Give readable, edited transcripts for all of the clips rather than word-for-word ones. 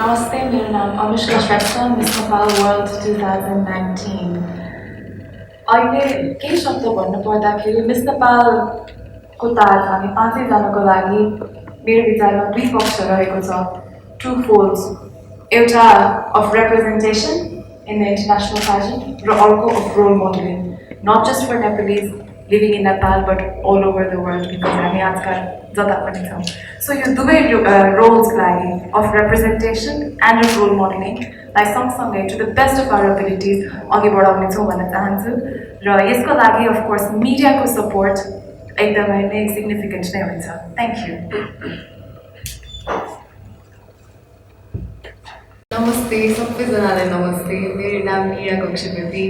Namaste, मेरो नाम Anuska Shrestha, Miss Nepal World 2019. अहिले केही शब्द भन्नुपर्दाखेरि मिस नेपालको ताज हामी पाँचैजनाको लागि मेरो विचारमा दुई पक्ष रहेको छ, टु फोल्ड्स, एउटा of representation in the international pageant र अर्को of role modeling, not just for Nepalese living in Nepal but all over the world because हामी आजकल जता पनि छौँ. So यो दुवै roles लागि of representation and of role modeling लाई सँगसँगै to the best of our abilities अघि बढाउनेछौँ भन्न चाहन्छु र यसको लागि of course मिडियाको सपोर्ट एकदमै नै सिग्निफिकेन्ट नै हुन्छ. Thank you. नमस्ते सबैजनालाई नमस्ते. मेरो नाम मीरा कक्षपति.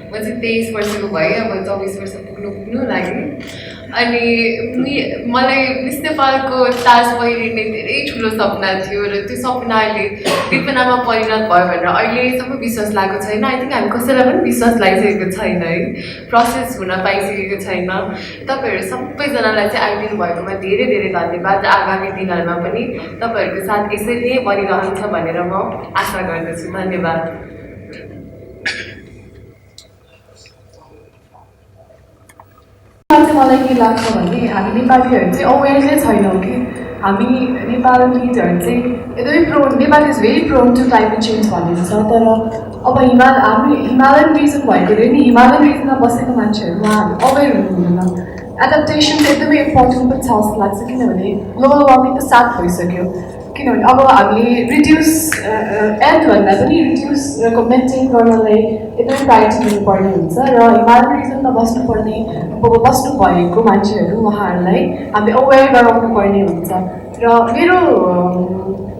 म चाहिँ 23 वर्षको भएँ, अब 24 वर्ष पुग्नु लाग्यो. अनि मलाई मिस नेपालको ताज पहिरिने धेरै ठुलो सपना थियो र त्यो सपनाले विपनामा परिणत भयो भनेर अहिलेसम्म विश्वास लागेको छैन. आई थिङ्क हामी कसैलाई पनि विश्वास लागिसकेको छैन है, प्रोसेस हुन पाइसकेको छैन. तपाईँहरू सबैजनालाई चाहिँ आइदिनु भएकोमा धेरै धेरै धन्यवाद. आगामी दिनहरूमा पनि तपाईँहरूको साथ यसरी नै बनिरहन्छ भनेर म आशा गर्दछु. धन्यवाद. मलाई के लाग्छ भने हामी नेपालीहरू चाहिँ अवेर नै छैनौँ कि हामी नेपालीहरू चाहिँ एकदमै prone, Nepal is very prone to climate change भनिन्छ. तर अब हामी हिमालयन रिजन भएकोले नि हिमालयन रिजनमा बसेको मान्छेहरू उहाँहरू अवेर हुनुहुँदैन. एडप्टेसन चाहिँ एकदमै इम्पोर्टेन्ट पनि छ जस्तो लाग्छ किनभने ग्लोबल वार्मिङ त स्टार्ट भइसक्यो. किनभने अब हामीले रिड्युस एन्डभन्दा पनि रिड्युसको मेन्टेन गर्नलाई एकदमै प्रायोरिटी दिनुपर्ने हुन्छ र हिमालयन रिजनमा बस्नु भएको मान्छेहरू उहाँहरूलाई हामीले अवेर गराउनु पर्ने हुन्छ. र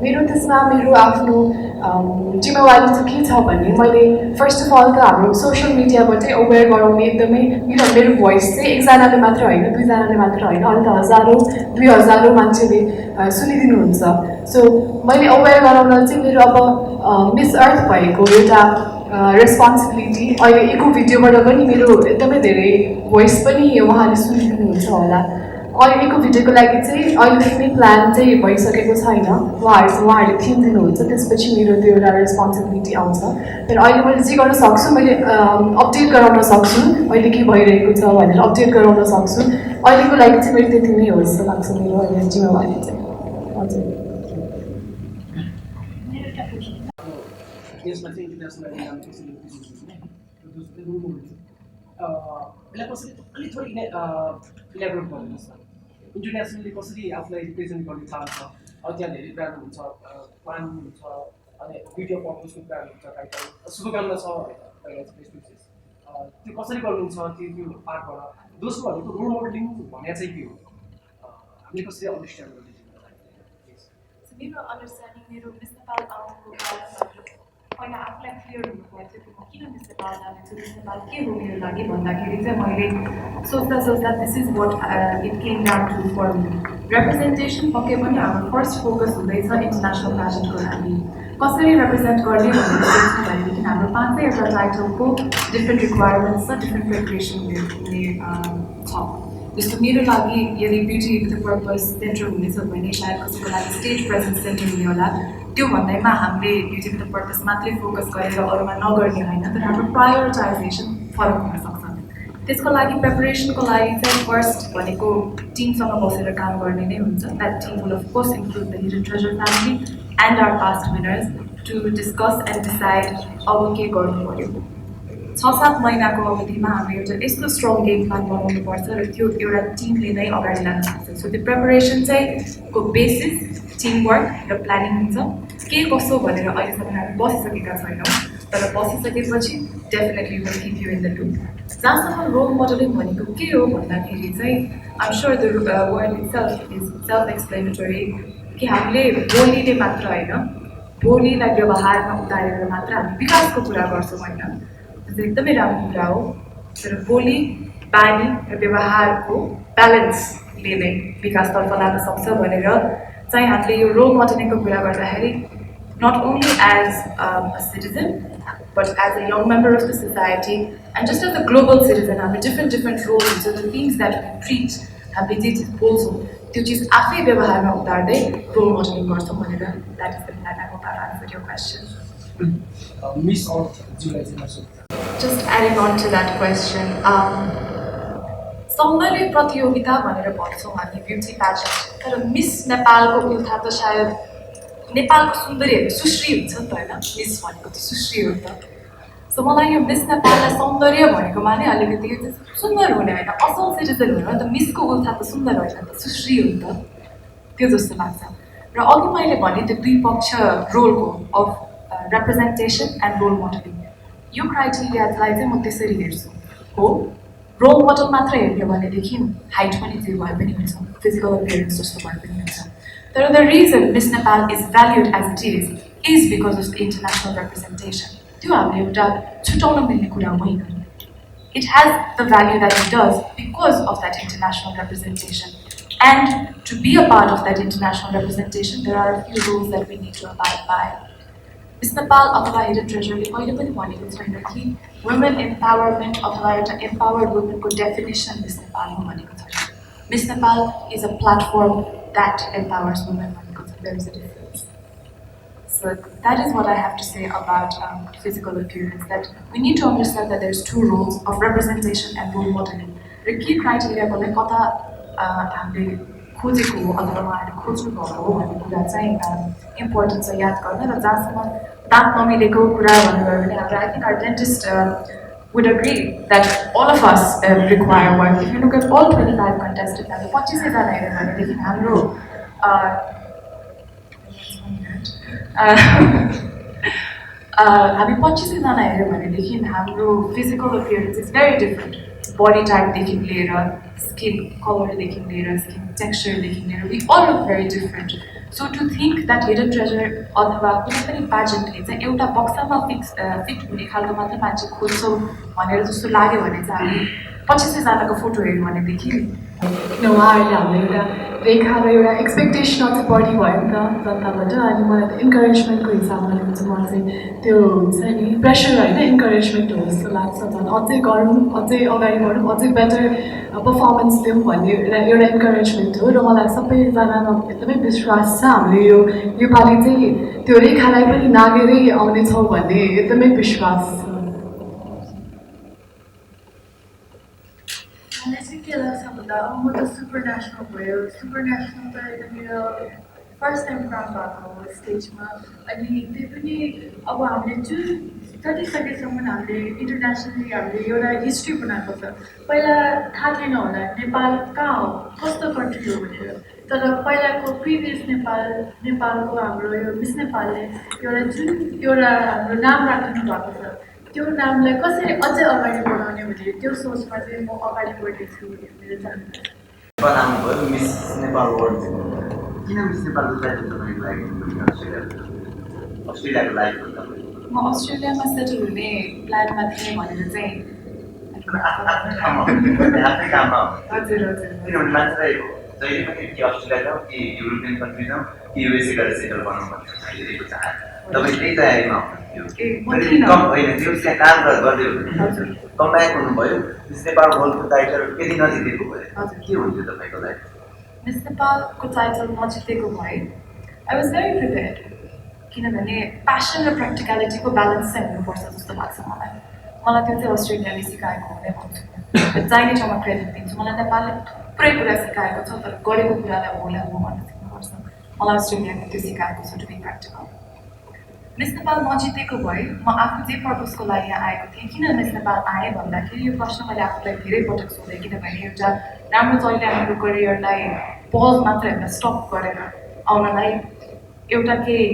मेरो त्यसमा मेरो आफ्नो जिम्मेवारी चाहिँ के छ भने मैले फर्स्ट अफ अल त हाम्रो सोसियल मिडियाबाटै अवेर गराउने एकदमै मेरो भोइस चाहिँ एकजनाले मात्र होइन, दुईजनाले मात्र होइन, अन्त हजारौँ 2000 मान्छेले सुनिदिनुहुन्छ. सो मैले अवेर गराउन चाहिँ मेरो अब मिस अर्थ भएको एउटा रेस्पोन्सिबिलिटी. अहिले इको भिडियोबाट पनि मेरो एकदमै धेरै भोइस पनि उहाँले सुनिदिनुहुन्छ होला. अहिलेको भिडियोको लागि चाहिँ अहिलेदेखि नै प्लान चाहिँ भइसकेको छैन. उहाँहरूले थिम दिनुहुन्छ, त्यसपछि मेरो त्यो एउटा रेस्पोन्सिबिलिटी आउँछ. तर अहिले मैले जे गर्न सक्छु मैले अपडेट गराउन सक्छु, अहिले के भइरहेको छ भनेर अपडेट गराउन सक्छु. अहिलेको लागि चाहिँ मेरो त्यति नै हो जस्तो लाग्छ मेरो अहिले जिम्मेवारी चाहिँ. हजुर. यसमा चाहिँ इन्टरनेसनल नाम कसरी यसलाई कसरी अलिक थोरै इलेबोरेट गरिदिनुहोस् न. इन्टरनेसनली कसरी आफूलाई रिप्रेजेन्ट गर्ने चाहन्छ, त्यहाँ धेरै ब्रान्ड हुन्छ, प्लान हुन्छ, अनि भिडियो पर्पजको ब्रान्ड हुन्छ, टाइटल शुभकामना छ होइन, त्यो कसरी गर्नुहुन्छ त्यो पार्टबाट दोस्रो भनेको रोल मोडलिङ भने चाहिँ के हो, हामीले कसरी अन्डरस्ट्यान्ड गर्ने. मेरो अन्डरस्ट्यान्डिङ मेरो मिस नेपाल आउनुको कारणहरू पहिला आफूलाई क्लियर हुनु पर्थ्यो कि म किन मिस नेपाल जान्छु, मिस नेपाल के हो मेरो लागि भन्दाखेरि चाहिँ मैले सोच्दा this is what it came down to for me. Representation पक्कै पनि हाम्रो फर्स्ट फोकस हुँदैछ इन्टरनेसनल प्याजेन्टको लागि कसरी रिप्रेजेन्ट गर्ने भनेर सोच्नु भनेदेखि हाम्रो 5वटा टाइटलको डिफ्रेन्ट रिक्वायरमेन्ट्स छ, डिफ्रेन्ट प्रिपरेसन हुने छ. जस्तो मेरो लागि यदि beauty with the purpose center हुनेछ भने सायद कसैको लागि स्टेज प्रेजेन्स सेन्टर हुने होला. त्यो भन्दैमा हामीले ब्युटी विथ द पर्पज मात्रै फोकस गरेर अरूमा नगर्ने होइन, तर हाम्रो प्रायोरिटाइजेसन फरक हुनसक्छ. त्यसको लागि प्रिपरेसनको लागि चाहिँ फर्स्ट भनेको टिमसँग बसेर काम गर्ने नै हुन्छ. That team will of course include the Hidden Treasure family and our past winners to discuss and decide अब के गर्नु पर्यो. 6-7 महिनाको अवधिमा हामीले एउटा यस्तो स्ट्रङ गेम प्लान बनाउनुपर्छ र त्यो एउटा टिमले नै अगाडि लान सक्छ. सो त्यो प्रिपरेसन चाहिँ को बेसिस टिमवर्क र प्लानिङ हुन्छ. के कसो भनेर अहिलेसम्म हामी बसिसकेका छैनौँ, तर बसिसकेपछि definitely will keep you in the loop. जहाँसम्म रोल मोडलिङ भनेको के हो भन्दाखेरि चाहिँ I'm sure the word itself is self explanatory कि हामीले बोलीले मात्र होइन, बोलीलाई व्यवहारमा उतारेर मात्र हामी विकासको कुरा गर्छौँ होइन, त्यो एकदमै राम्रो कुरा हो. तर बोली, बानी र व्यवहारको ब्यालेन्सले नै विकासतर्फ लान सक्छ भनेर चाहिँ हामीले यो रोल मोडलिङको कुरा गर्दाखेरि not only as a citizen but as a young member of the society and just as a global citizen, we have different roles. So the things that we preach, हामीले जे चिज बोल्छौँ त्यो चिज आफै व्यवहारमा उतार्दै रोल मोडलिङ गर्छौँ भनेर that is the plan I hope I answered your question Miss Earth जुलाई चाहिँ नसोध्छ Just adding on to that question, सौन्दर्य प्रतियोगिता भनेर भन्छौँ हामी ब्युटी प्याजेन्ट तर मिस नेपालको उल्था त सायद नेपालको सुन्दरीहरू सुश्री हुन्छ नि त होइन मिस भनेको त सुश्री हो नि त सो मलाई यो मिस नेपाललाई सौन्दर्य भनेकोमा नै अलिकति सुन्दर हुने होइन असल सिटिजन हुने हो नि त मिसको उल्था त सुन्दर होइन नि त सुश्री हो नि त त्यो जस्तो लाग्छ र अघि मैले भने त्यो दुई पक्ष रोलको of representation and role modelling यो क्राइटेरियालाई चाहिँ म त्यसरी हेर्छु हो रोल मोडल मात्र हेर्ने भनेदेखि हाइट पनि जे भए पनि हुन्छ फिजिकल एपियरेन्स जस्तो भए पनि हुन्छ तर the reason Miss Nepal is valued as it is because of the international representation त्यो हामीले एउटा छुट्याउन मिल्ने कुरा होइन it has the value that it does because of that international representation and to be a part of that international representation there are few rules that we need to abide by Miss Nepal अथवा Hidden ट्रेजरले कहिले पनि भनेको छैन कि women empowerment अथवा एउटा empowered वुमेनको definition Miss Nepal हो भनेको छैन Miss Nepal is a platform that empowers women भनेको छ there is a difference so that is what I have to say about physical appearance that we need to understand that there is two roles of representation and role modelling र के क्राइटेरियाको लागि कता हामीले खोजेको हो अथवा उहाँहरूले खोज्नु भएको हो भन्ने कुरा चाहिँ इम्पोर्टेन्ट छ याद गर्न र जहाँसम्म दाँत नमिलेको कुरा भन्नुभयो भने हाम्रो I think our dentist would agree that all of us require work. If you look at all 25 contestants, हामी 25 जना हेऱ्यौँ भनेदेखि हाम्रो हामी 25 जना हेऱ्यौँ भनेदेखि हाम्रो physical appearance is very different body टाइपदेखि लिएर स्किन कलरदेखि लिएर स्किन टेक्स्चरदेखि लिएर we all look very different so to think that hidden treasure अथवा कुनै पनि प्याजेन्टले चाहिँ एउटा बक्सामा फिट हुने खालको मात्र मान्छे खोज्छौँ भनेर जस्तो लाग्यो भने चाहिँ हामी 25 जनाको फोटो हेऱ्यौँ भनेदेखि किन उहाँहरूले हाम्रो एउटा रेखा र एउटा एक्सपेक्टेसन अझै बढी भयो नि त जनताबाट अनि मलाई त इन्करेजमेन्टको हिसाबले चाहिँ मलाई चाहिँ त्यो हुन्छ नि प्रेसर होइन इन्करेजमेन्ट हो जस्तो लाग्छ झन् अझै गरौँ अझै अगाडि बढौँ अझै बेटर पर्फर्मेन्स दिउँ भन्ने एउटा इन्करेजमेन्ट हो र मलाई सबैजनामा एकदमै विश्वास छ हामीले योपालि चाहिँ त्यो रेखालाई पनि नागेरै आउनेछौँ भन्ने एकदमै विश्वास छ मलाई चाहिँ के लाग्छ भन्दा म त सुपर नेसनल भयो सुपर नेसनल त मेरो फर्स्ट टाइम काम भएको हो स्टेजमा अनि त्यही पनि अब हामीले जुन जति सकेसम्म हामीले इन्टरनेसनली हामीले एउटा हिस्ट्री बनाएको छ पहिला थाहा थिएन होला नेपाल कहाँ हो कस्तो कन्ट्री हो भनेर तर पहिलाको प्रिभियस नेपालको हाम्रो यो मिस नेपालले एउटा जुन एउटा हाम्रो नाम राख्नु भएको छ त्यो नामलाई कसरी अझै अगाडि बढाउने भने त्यो सोचमा चाहिँ म अगाडि बढ्दैछु मेरो चाहना बनाउनुभयो मिस नेपाल वर्ल्ड किन मिस नेपालको टाइटल तपाईँको लागि अस्ट्रेलियाको लागि म अस्ट्रेलियामा सेटल हुने प्लानमा थिएँ भनेर चाहिँ आफ्नै काममा हजुर हजुर किनभने मान्छेलाई जहिले पनि कि अस्ट्रेलिया जाउँ कि युरोपियन कन्ट्री जाउँ कि युएसए गएर सेटल गर्नु भन्ने भइरहेको छ तपाईँ त्यही तयारीमा हुनुहुन्थ्यो होइन त्यो त्यहाँ काम गर्दै हुनुहुन्थ्यो कमब्याक हुनुभयो मिस नेपाल वर्ल्डको टाइटल यदि नजितेको भयो के हुन्थ्यो तपाईँको लागि मिस नेपालको टाइटल नजितेको भए आई वाज भेरी प्रिपेयर्ड किनभने प्यासन र प्र्याक्टिकलिटीको ब्यालेन्स चाहिँ हुनुपर्छ जस्तो लाग्छ मलाई त्यो चाहिँ अस्ट्रेलियाले सिकाएको हुँदै भन्छु चाहिने ठाउँमा क्रेडिट दिन्छु मलाई नेपालले थुप्रै कुरा सिकाएको छ तर गरेको कुरालाई होला म भन्न सिक्नुपर्छ मलाई अस्ट्रेलियाले त्यो सिकाएको छ to be practical Miss Nepal नजितेको भए म आफू जे पर्पजको लागि यहाँ आएको थिएँ किन मिस नेपाल आएँ भन्दाखेरि यो प्रश्न मैले आफूलाई धेरै पटक सोधेँ किनभने एउटा राम्रो जहिले हाम्रो करियरलाई पज मात्र एउटा स्टप गरेर आउनलाई एउटा केही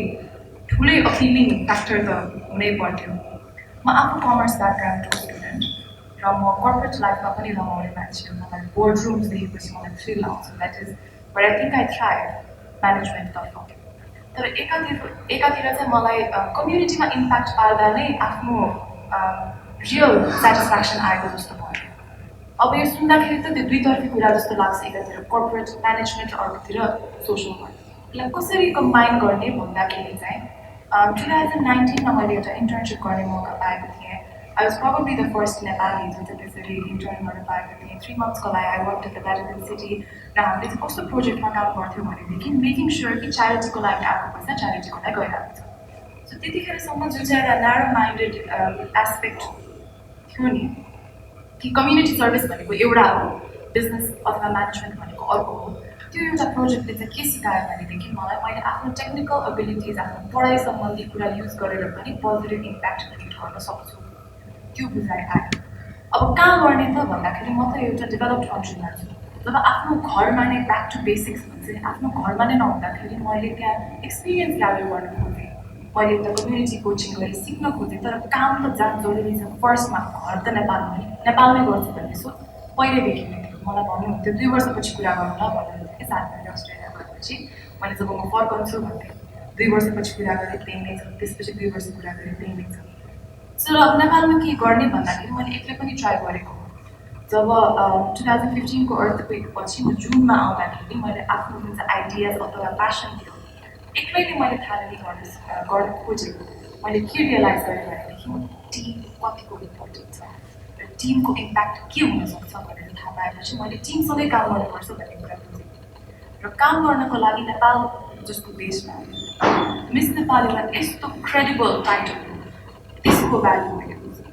ठुलै अपिलिङ फ्याक्टर त हुनै पर्थ्यो म आफू कमर्स ब्याकग्राउन्डको स्टुडेन्ट र म कर्पोरेट लाइफमा पनि रमाउने मान्छे हो मलाई बोर्ड रुम्स देखेपछि मलाई थ्रिल आउँछ that is but I think I thrive म्यानेजमेन्टतर्फ तर एकातिर चाहिँ मलाई कम्युनिटीमा इम्प्याक्ट पार्दा नै आफ्नो रियल सेटिस्फ्याक्सन आएको जस्तो भयो अब यो सुन्दाखेरि त त्यो दुईतर्फी कुरा जस्तो लाग्छ एकातिर कर्पोरेट म्यानेजमेन्ट र अर्कोतिर सोसल वर्क यसलाई कसरी कम्बाइन गर्ने भन्दाखेरि चाहिँ 2019मा मैले एउटा इन्टर्नसिप गर्ने मौका पाएको थिएँ I was probably the first Nepali जो चाहिँ त्यसरी इन्टर्न गर्न पाएको थिएँ 3 मन्थ्सको लागि I work at the Vatican City र हामीले चाहिँ कस्तो प्रोजेक्टमा काम गर्थ्यौँ भनेदेखि मेकिङ स्योर कि च्यारिटीको लागि आएको पैसा च्यारिटीको लागि गइरहेको छ सो त्यतिखेरसम्म जुन चाहिँ एउटा न्यारो माइन्डेड एस्पेक्ट थियो नि कि कम्युनिटी सर्भिस भनेको एउटा हो बिजनेस अथवा म्यानेजमेन्ट भनेको अर्को हो त्यो एउटा प्रोजेक्टले चाहिँ के सिकायो भनेदेखि मलाई मैले आफ्नो टेक्निकल एबिलिटिज आफ्नो पढाइ सम्बन्धी कुरा युज गरेर पनि पोजिटिभ इम्प्याक्ट क्रिएट गर्न सक्छु त्यो बुझाइ आयो अब कहाँ गर्ने त भन्दाखेरि म त एउटा डेभलप्ड कन्ट्रीमा छु जब आफ्नो घरमा नै ब्याक टु बेसिक्स भन्छ आफ्नो घरमा नै नहुँदाखेरि मैले त्यहाँ एक्सपिरियन्स ग्यादर गर्न खोजेँ मैले एउटा कम्युनिटी कोचिङ गरेँ सिक्न खोजेँ तर काम त जान जरुरी छ फर्स्टमा घर त नेपालमै गर्छु भन्ने सोच पहिल्यैदेखि नै थियो मलाई भन्नुहुन्थ्यो 2 वर्षपछि कुरा गरौँ ल भन्नुहुन्थ्यो कि साथीहरूले अस्ट्रेलिया गएपछि मैले जब म फर्कन्छु भन्थेँ 2 वर्षपछि कुरा गरेँ त्यही नै छ त्यसपछि 2 वर्ष कुरा गरेँ त्यही नै छ सो अब नेपालमा के गर्ने भन्दाखेरि मैले एक्लै पनि ट्राई गरेको हो जब 2015 को अर्थक्वेक पछि म जुनमा आउँदाखेरि मैले आफ्नो जुन चाहिँ आइडियाज अथवा प्यासन थियो एक्लैले मैले थालेर गर्न खोजेको मैले के रियलाइज गरेँ भनेदेखि टिम कतिको इम्पोर्टेन्ट छ र टिमको इम्प्याक्ट के हुनसक्छ भनेर थाहा पाएपछि मैले टिमसँगै काम गर्नुपर्छ भन्ने कुरा बुझेँ र काम गर्नको लागि नेपाल जस्तो देशमा मिस नेपालीमा यस्तो क्रेडिबल टाइटल त्यसको भ्यालु मैले बुझेँ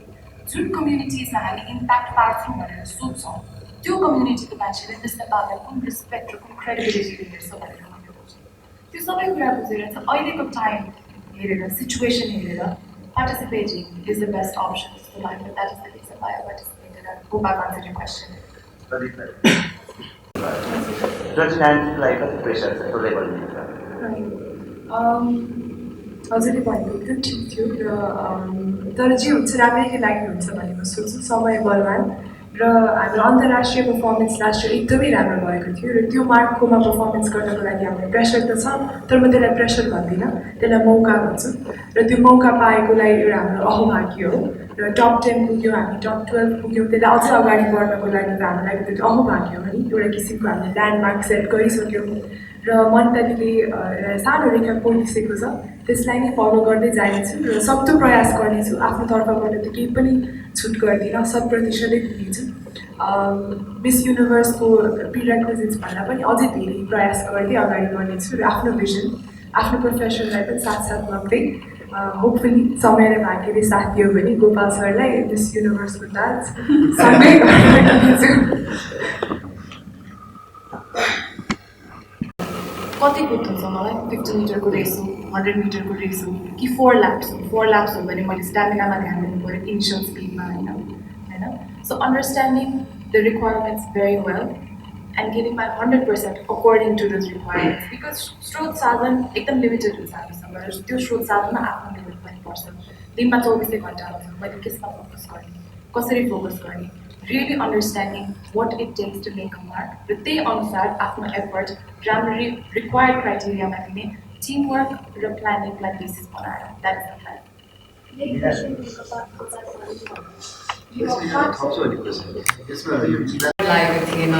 जुन कम्युनिटिजमा हामी इम्प्याक्ट पार्छौँ भनेर सोच्छौँ त्यो कम्युनिटीको मान्छेले मिस नेपाललाई कुन रेस्पेक्ट र कुन क्रेडिबिलिटी दिनेछ भनेर मैले बुझेँ त्यो सबै कुरा बुझेर चाहिँ अहिलेको टाइम हेरेर सिचुएसन हेरेर participating is the best option जस्तो लाग्यो that is the reason why I participated and go back on the question 2019 लाई कति प्रेसर छ त्यो लेभलमा हजुरले भनेको एकदम ठिक थियो र तर जे हुन्छ राम्रैको लागि हुन्छ भन्ने म सोच्छु समय बलवान र हाम्रो अन्तर्राष्ट्रिय पर्फर्मेन्स लास्ट इयर एकदमै राम्रो भएको थियो र त्यो मार्ककोमा पर्फर्मेन्स गर्नको लागि हाम्रो प्रेसर त छ तर म त्यसलाई प्रेसर भन्दिनँ त्यसलाई मौका भन्छु र त्यो मौका पाएकोलाई एउटा हाम्रो अहोभाग्य हो र टप 10 पुग्यौँ हामी टप 12 पुग्यौँ त्यसलाई अझ अगाडि बढ्नको लागि त हाम्रो लागि त्यो अहोभाग्य हो नि एउटा किसिमको हामीले ल्यान्डमार्क सेट गरिसक्यौँ र मन्टलीले सानो रेखा कोरिसकेको छ त्यसलाई नै फलो गर्दै जानेछु र सक्दो प्रयास गर्नेछु आफ्नो तर्फबाट त केही पनि छुट गर्दिनँ 100% दिनेछु मिस युनिभर्सको प्रिरेक्विजिट्स भन्दा पनि अझै धेरै प्रयास गर्दै अगाडि बढ्नेछु र आफ्नो भिजन आफ्नो प्रोफेसनलाई पनि साथसाथ लग्दै होपफुली समय र भाग्यले साथ दियो भने गोपाल सरलाई मिस युनिभर्सको डान्स सँगै गर्न दिनेछु कति कुद्नु छ मलाई 50 मिटरको रेस हो 100 मिटरको रेस हो कि 4 ल्याप्स हो भने मैले स्ट्यामिनामा ध्यान दिनु पऱ्यो इनिसियल स्पिडमा होइन so understanding the requirements very well and giving my 100% according to this requirements because स्रोत साधन एकदम लिमिटेड हुन्छ हामीसँग र त्यो स्रोत साधनमा आफ्नो लिमिट पनि पर्छ दिनमा 24 घन्टा हुन्छ मैले केसमा फोकस गर्ने कसरी फोकस गर्ने really understanding what it takes to make a mark र त्यही अनुसार आफ्नो एफर्ट राम्ररी रिक्वायर्ड क्राइटेरियामा दिने टिमवर्क र प्लानिङलाई बेसिस बनाएर द्याट इज द लागेको थिएन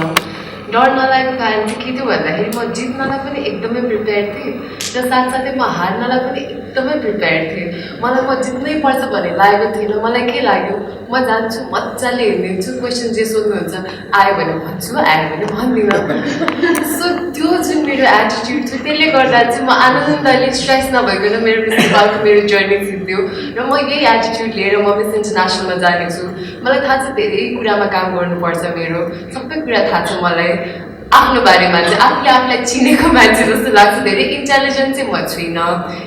डर नलागेको कारण चाहिँ के थियो भन्दाखेरि म जित्नलाई पनि एकदमै प्रिपेयर थिएँ र साथसाथै म हार्नलाई पनि एकदमै प्रिपेयर थिएँ मलाई म जित्नै पर्छ भन्ने लागेको थिएन मलाई के लाग्यो म जान्छु मजाले हेरिदिन्छु क्वेसन जे सोध्नुहुन्छ आयो भने भन्छु आयो भने भन्दिनँ सो त्यो जुन मेरो एटिट्युड थियो त्यसले गर्दा चाहिँ म आनन्दले स्ट्रेस नभइकन मेरो प्रिन्सिपलको मेरो जर्नी सिद्धि र म यही एटिट्युड लिएर म मिस इन्टरनेसनलमा जानेछु मलाई थाहा छ धेरै कुरामा काम गर्नुपर्छ मेरो सबै कुरा थाहा छ मलाई आफ्नो बारेमा चाहिँ आफूले आफूलाई चिनेको मान्छे जस्तो लाग्छ धेरै इन्टेलिजेन्ट चाहिँ म छुइनँ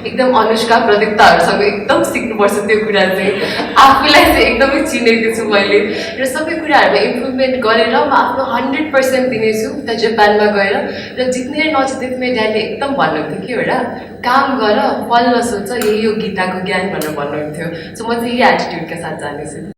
एकदम अनुष्का प्रदीप्ताहरूसँग एकदम सिक्नुपर्छ त्यो कुरा चाहिँ आफूलाई चाहिँ एकदमै चिनेको छु मैले र सबै कुराहरूमा इम्प्रुभमेन्ट गरेर म आफ्नो 100% दिनेछु उता जापानमा गएर र जित्ने र नजित्ने मेरो ड्याडीले एकदम भन्नुहुन्थ्यो कि एउटा काम गर फल नसोच यही हो गीताको ज्ञान भनेर भन्नुहुन्थ्यो सो म चाहिँ यही एटिट्युडका साथ जानेछु